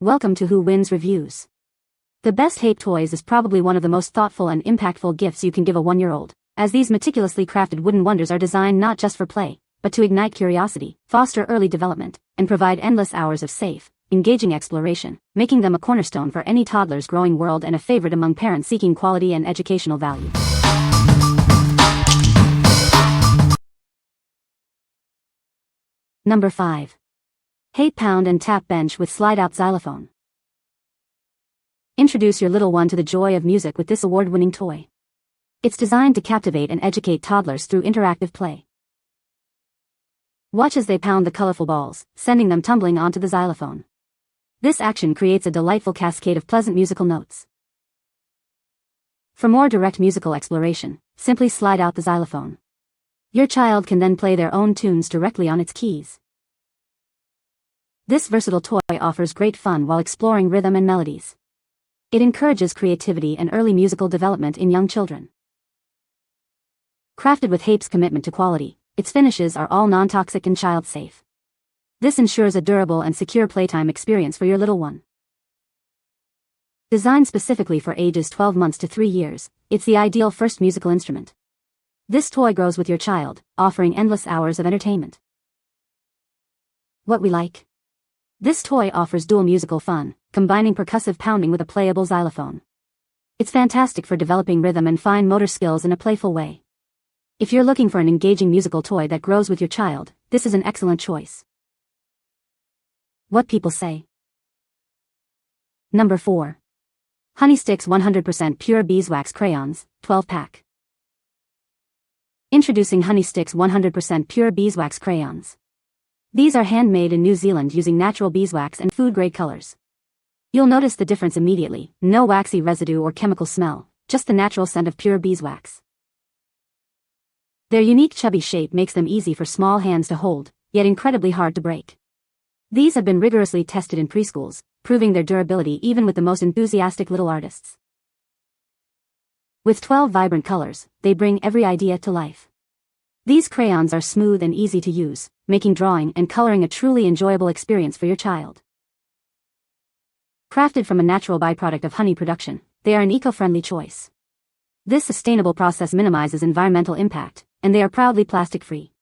Welcome to Who Wins Reviews. The best Hape Toys is probably one of the most thoughtful and impactful gifts you can give a 1-year-old, as these meticulously crafted wooden wonders are designed not just for play, but to ignite curiosity, foster early development, and provide endless hours of safe, engaging exploration, making them a cornerstone for any toddler's growing world and a favorite among parents seeking quality and educational value. Number 5. Hape Pound and Tap Bench with Slide-Out Xylophone. Introduce your little one to the joy of music with this award-winning toy. It's designed to captivate and educate toddlers through interactive play. Watch as they pound the colorful balls, sending them tumbling onto the xylophone. This action creates a delightful cascade of pleasant musical notes. For more direct musical exploration, simply slide out the xylophone. Your child can then play their own tunes directly on its keys. This versatile toy offers great fun while exploring rhythm and melodies. It encourages creativity and early musical development in young children. Crafted with Hape's commitment to quality, its finishes are all non-toxic and child-safe. This ensures a durable and secure playtime experience for your little one. Designed specifically for ages 12 months to 3 years, it's the ideal first musical instrument. This toy grows with your child, offering endless hours of entertainment. What we like. This toy offers dual musical fun, combining percussive pounding with a playable xylophone. It's fantastic for developing rhythm and fine motor skills in a playful way. If you're looking for an engaging musical toy that grows with your child, this is an excellent choice. What people say. Number 4. Honeysticks 100% Pure Beeswax Crayons, 12-pack. Introducing Honeysticks 100% Pure Beeswax Crayons. These are handmade in New Zealand using natural beeswax and food-grade colors. You'll notice the difference immediately: no waxy residue or chemical smell, just the natural scent of pure beeswax. Their unique chubby shape makes them easy for small hands to hold, yet incredibly hard to break. These have been rigorously tested in preschools, proving their durability even with the most enthusiastic little artists. With 12 vibrant colors, they bring every idea to life. These crayons are smooth and easy to use, making drawing and coloring a truly enjoyable experience for your child. Crafted from a natural byproduct of honey production, they are an eco-friendly choice. This sustainable process minimizes environmental impact, and they are proudly plastic-free.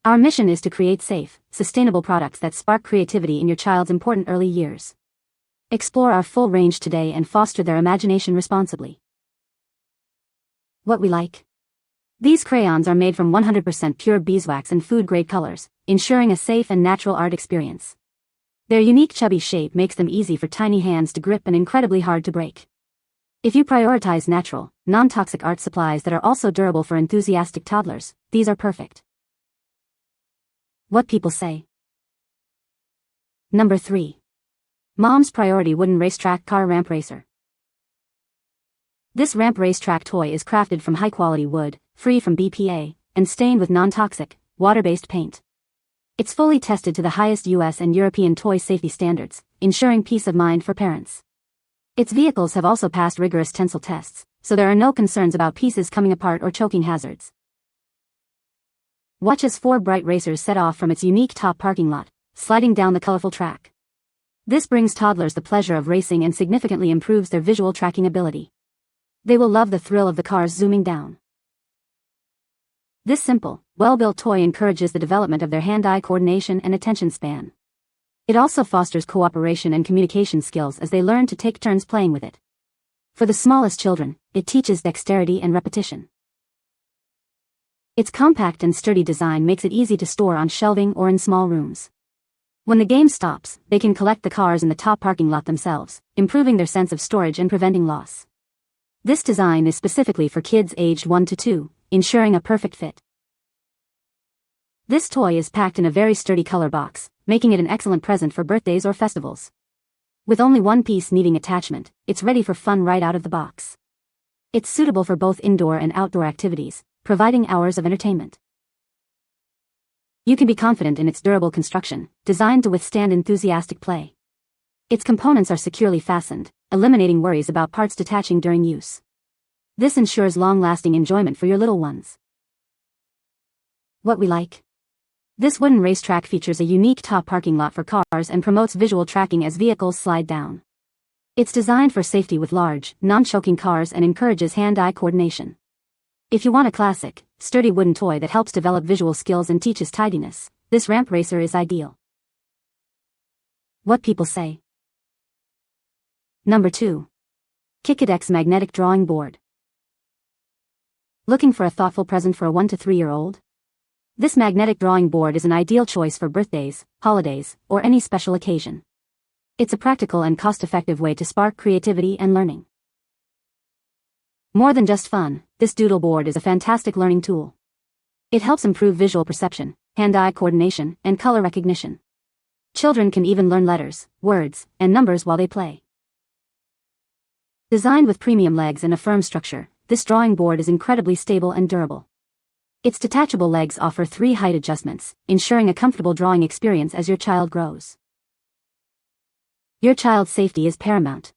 Our mission is to create safe, sustainable products that spark creativity in your child's important early years. Explore our full range today and foster their imagination responsibly. What we like. These crayons are made from 100% pure beeswax and food-grade colors, ensuring a safe and natural art experience. Their unique chubby shape makes them easy for tiny hands to grip and incredibly hard to break. If you prioritize natural, non-toxic art supplies that are also durable for enthusiastic toddlers, these are perfect. What people say. Number 3. Mom's Priority Wooden Racetrack Car Ramp Racer. This ramp racetrack toy is crafted from high-quality wood, free from BPA, and stained with non-toxic, water-based paint. It's fully tested to the highest US and European toy safety standards, ensuring peace of mind for parents. Its vehicles have also passed rigorous tensile tests, so there are no concerns about pieces coming apart or choking hazards. Watch as 4 bright racers set off from its unique top parking lot, sliding down the colorful track. This brings toddlers the pleasure of racing and significantly improves their visual tracking ability. They will love the thrill of the cars zooming down. This simple, well-built toy encourages the development of their hand-eye coordination and attention span. It also fosters cooperation and communication skills as they learn to take turns playing with it. For the smallest children, it teaches dexterity and repetition. Its compact and sturdy design makes it easy to store on shelving or in small rooms. When the game stops, they can collect the cars in the top parking lot themselves, improving their sense of storage and preventing loss. This design is specifically for kids aged 1 to 2, ensuring a perfect fit. This toy is packed in a very sturdy color box, making it an excellent present for birthdays or festivals. With only one piece needing attachment, it's ready for fun right out of the box. It's suitable for both indoor and outdoor activities, providing hours of entertainment. You can be confident in its durable construction, designed to withstand enthusiastic play. Its components are securely fastened, eliminating worries about parts detaching during use. This ensures long-lasting enjoyment for your little ones. What we like. This wooden racetrack features a unique top parking lot for cars and promotes visual tracking as vehicles slide down. It's designed for safety with large, non-choking cars and encourages hand-eye coordination. If you want a classic, sturdy wooden toy that helps develop visual skills and teaches tidiness, this ramp racer is ideal. What people say. Number 2. Kikidex magnetic drawing board. Looking for a thoughtful present for a 1 to 3-year-old? This magnetic drawing board is an ideal choice for birthdays, holidays, or any special occasion. It's a practical and cost-effective way to spark creativity and learning. More than just fun, this doodle board is a fantastic learning tool. It helps improve visual perception, hand-eye coordination, and color recognition. Children can even learn letters, words, and numbers while they play. Designed with premium legs and a firm structure, this drawing board is incredibly stable and durable. Its detachable legs offer 3 height adjustments, ensuring a comfortable drawing experience as your child grows. Your child's safety is paramount.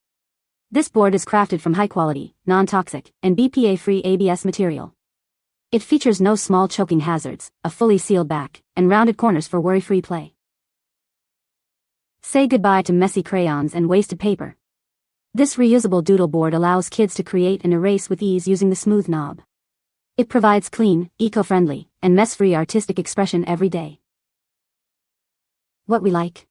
This board is crafted from high-quality, non-toxic, and BPA-free ABS material. It features no small choking hazards, a fully sealed back, and rounded corners for worry-free play. Say goodbye to messy crayons and wasted paper. This reusable doodle board allows kids to create and erase with ease using the smooth knob. It provides clean, eco-friendly, and mess-free artistic expression every day. What we like.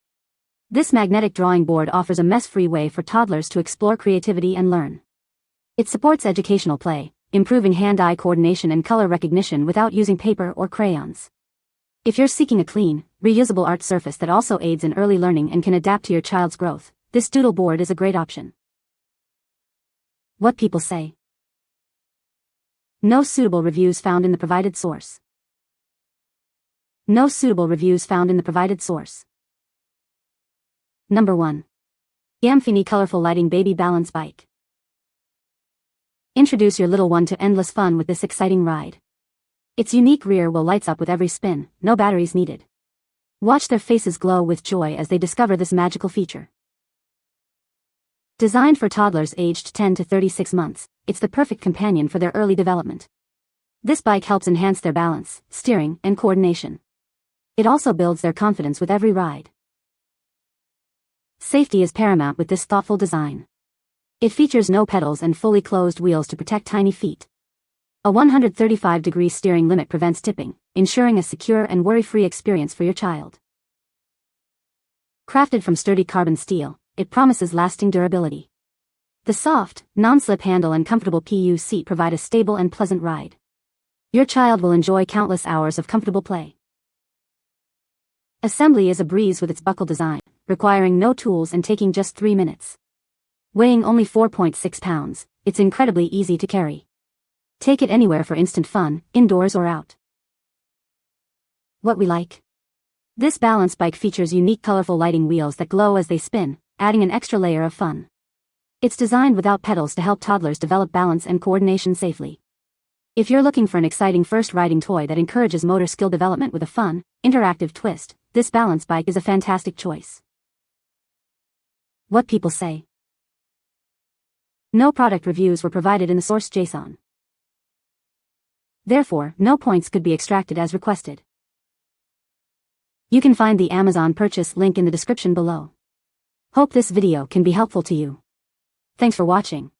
This magnetic drawing board offers a mess-free way for toddlers to explore creativity and learn. It supports educational play, improving hand-eye coordination and color recognition without using paper or crayons. If you're seeking a clean, reusable art surface that also aids in early learning and can adapt to your child's growth, this doodle board is a great option. What people say. No suitable reviews found in the provided source. No suitable reviews found in the provided source. Number 1. Gamfeiny colorful lighting baby balance bike. Introduce your little one to endless fun with this exciting ride. Its unique rear wheel lights up with every spin, no batteries needed. Watch their faces glow with joy as they discover this magical feature. Designed for toddlers aged 10 to 36 months, it's the perfect companion for their early development. This bike helps enhance their balance, steering, and coordination. It also builds their confidence with every ride. Safety is paramount with this thoughtful design. It features no pedals and fully closed wheels to protect tiny feet. A 135-degree steering limit prevents tipping, ensuring a secure and worry-free experience for your child. Crafted from sturdy carbon steel, it promises lasting durability. The soft, non-slip handle and comfortable PU seat provide a stable and pleasant ride. Your child will enjoy countless hours of comfortable play. Assembly is a breeze with its buckle design, requiring no tools and taking just 3 minutes. Weighing only 4.6 pounds, it's incredibly easy to carry. Take it anywhere for instant fun, indoors or out. What we like. This balance bike features unique colorful lighting wheels that glow as they spin, adding an extra layer of fun. It's designed without pedals to help toddlers develop balance and coordination safely. If you're looking for an exciting first riding toy that encourages motor skill development with a fun, interactive twist, this balance bike is a fantastic choice. What people say. No product reviews were provided in the source JSON. Therefore, no points could be extracted as requested. You can find the Amazon purchase link in the description below. Hope this video can be helpful to you. Thanks for watching.